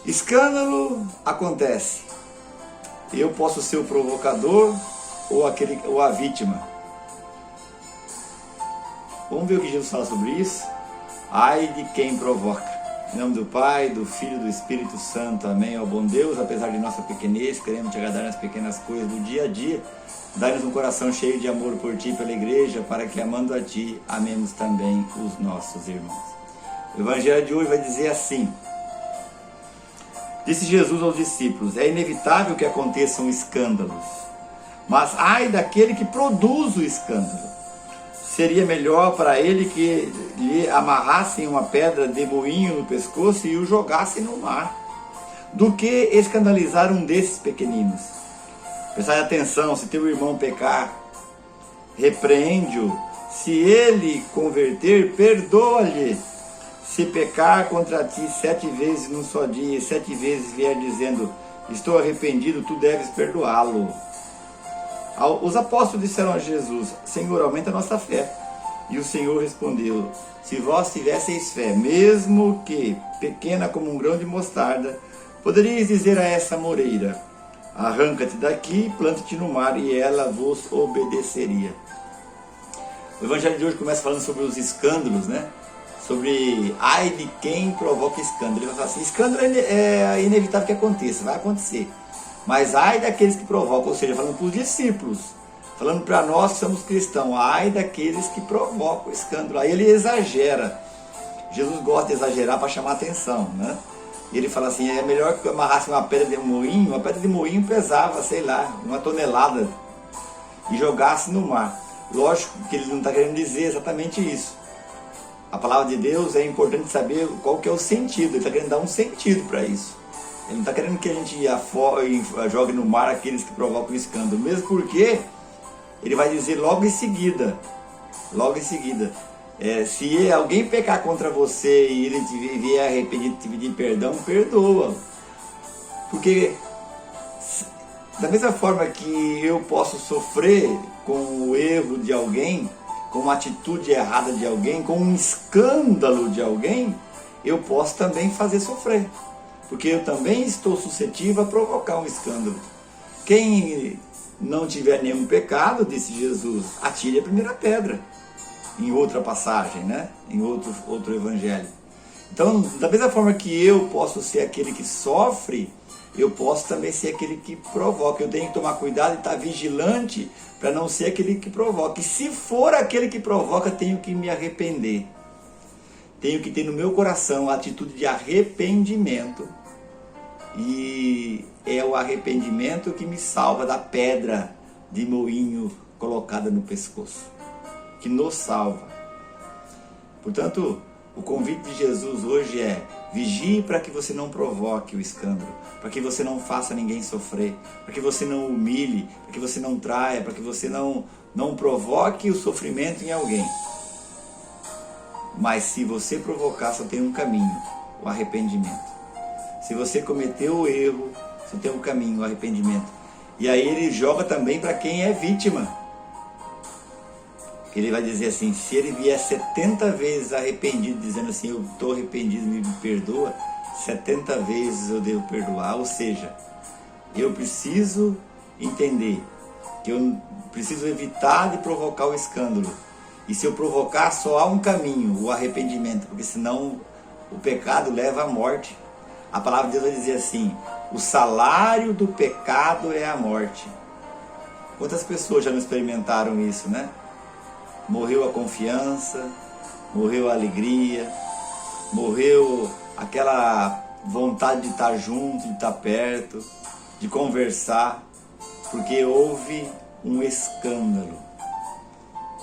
Escândalo acontece. Eu posso ser o provocador ou a vítima. Vamos ver o que Jesus fala sobre isso? Ai de quem provoca. Em nome do Pai, do Filho e do Espírito Santo. Amém. Ó bom Deus, apesar de nossa pequenez, queremos te agradar nas pequenas coisas do dia a dia. Dá-nos um coração cheio de amor por Ti e pela Igreja, para que, amando a Ti, amemos também os nossos irmãos. O Evangelho de hoje vai dizer assim: disse Jesus aos discípulos: é inevitável que aconteçam escândalos, mas ai daquele que produz o escândalo. Seria melhor para ele que lhe amarrassem uma pedra de moinho no pescoço e o jogassem no mar, do que escandalizar um desses pequeninos. Prestai atenção: se teu irmão pecar, repreende-o. Se ele converter, perdoa-lhe. Se pecar contra ti 7 vezes num só dia, e 7 vezes vier dizendo: estou arrependido, tu deves perdoá-lo. Os apóstolos disseram a Jesus: Senhor, aumenta a nossa fé. E o Senhor respondeu: se vós tivesseis fé, mesmo que pequena como um grão de mostarda, poderíeis dizer a essa moreira: arranca-te daqui, planta-te no mar, e ela vos obedeceria. O Evangelho de hoje começa falando sobre os escândalos, né? Sobre ai de quem provoca escândalo. Ele vai falar assim: escândalo é inevitável que aconteça, vai acontecer. Mas ai daqueles que provocam, ou seja, falando para os discípulos, falando para nós que somos cristãos, ai daqueles que provocam o escândalo. Aí ele exagera. Jesus gosta de exagerar para chamar atenção, né? E ele fala assim: é melhor que eu amarrasse uma pedra de moinho. Uma pedra de moinho pesava, sei lá, 1 tonelada, e jogasse no mar. Lógico que ele não está querendo dizer exatamente isso. A palavra de Deus é importante saber qual que é o sentido. Ele está querendo dar um sentido para isso. Ele não está querendo que a gente jogue no mar aqueles que provocam o escândalo. Mesmo porque ele vai dizer logo em seguida, se alguém pecar contra você e ele vier arrependido e te pedir perdão, perdoa. Porque da mesma forma que eu posso sofrer com o erro de alguém, com uma atitude errada de alguém, com um escândalo de alguém, eu posso também fazer sofrer. Porque eu também estou suscetível a provocar um escândalo. Quem não tiver nenhum pecado, disse Jesus, atire a primeira pedra. Em outra passagem, né? Em outro evangelho. Então, da mesma forma que eu posso ser aquele que sofre, eu posso também ser aquele que provoca. Eu tenho que tomar cuidado e estar vigilante para não ser aquele que provoca. E se for aquele que provoca, tenho que me arrepender. Tenho que ter no meu coração a atitude de arrependimento. E é o arrependimento que me salva da pedra de moinho colocada no pescoço, que nos salva. Portanto, o convite de Jesus hoje é: vigie para que você não provoque o escândalo, para que você não faça ninguém sofrer, para que você não humilhe, para que você não traia, para que você não provoque o sofrimento em alguém. Mas se você provocar, só tem um caminho: o arrependimento. Se você cometeu o erro, só tem um caminho: o arrependimento. E aí ele joga também para quem é vítima. Ele vai dizer assim: se ele vier 70 vezes arrependido, dizendo assim: eu estou arrependido, me perdoa, 70 vezes eu devo perdoar. Ou seja, eu preciso entender que eu preciso evitar de provocar o escândalo. E se eu provocar, só há um caminho: o arrependimento, porque senão o pecado leva à morte. A palavra de Deus vai dizer assim: o salário do pecado é a morte. Quantas pessoas já não experimentaram isso, né? Morreu a confiança, morreu a alegria, morreu aquela vontade de estar junto, de estar perto, de conversar, porque houve um escândalo.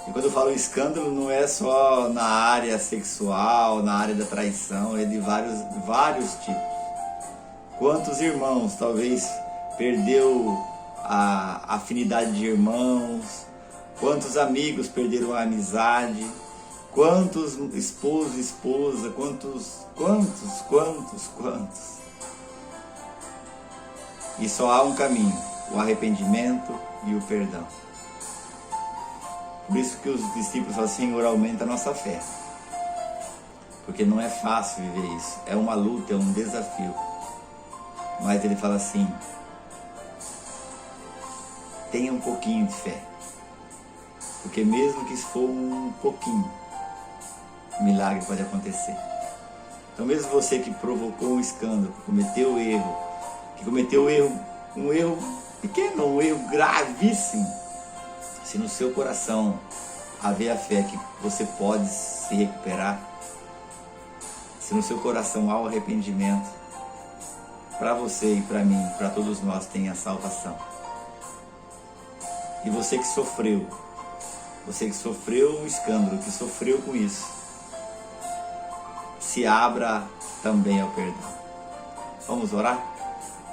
E quando eu falo escândalo, não é só na área sexual, na área da traição, é de vários tipos. Quantos irmãos talvez perdeu a afinidade de irmãos? Quantos amigos perderam a amizade? Quantos esposo e esposa? Quantos? E só há um caminho: o arrependimento e o perdão. Por isso que os discípulos falam: Senhor, aumenta a nossa fé. Porque não é fácil viver isso. É uma luta, é um desafio. Mas ele fala assim: tenha um pouquinho de fé, porque mesmo que for um pouquinho, milagre pode acontecer. Então mesmo você que provocou um escândalo, que cometeu um erro pequeno, um erro gravíssimo, se no seu coração haver a fé que você pode se recuperar, se no seu coração há o arrependimento, para você e para mim, para todos nós, tem a salvação. E você que sofreu um escândalo, que sofreu com isso, se abra também ao perdão. Vamos orar?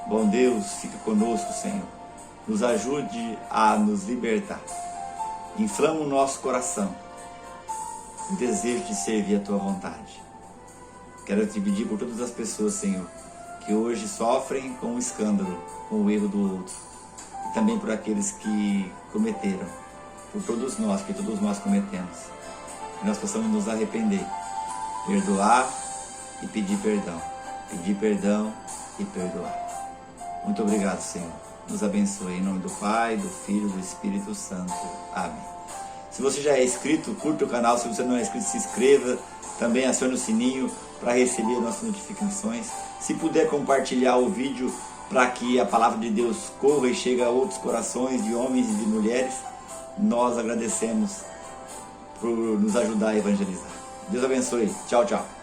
Bom Deus, fica conosco, Senhor. Nos ajude a nos libertar. Inflama o nosso coração o desejo de servir a Tua vontade. Quero te pedir por todas as pessoas, Senhor, que hoje sofrem com o escândalo, com o erro do outro. E também por aqueles que cometeram, por todos nós, que todos nós cometemos. Que nós possamos nos arrepender, perdoar e pedir perdão. Pedir perdão e perdoar. Muito obrigado, Senhor. Nos abençoe. Em nome do Pai, do Filho e do Espírito Santo. Amém. Se você já é inscrito, curta o canal. Se você não é inscrito, se inscreva. Também acione o sininho para receber nossas notificações. Se puder compartilhar o vídeo para que a palavra de Deus corra e chegue a outros corações de homens e de mulheres, nós agradecemos por nos ajudar a evangelizar. Deus abençoe. Tchau, tchau.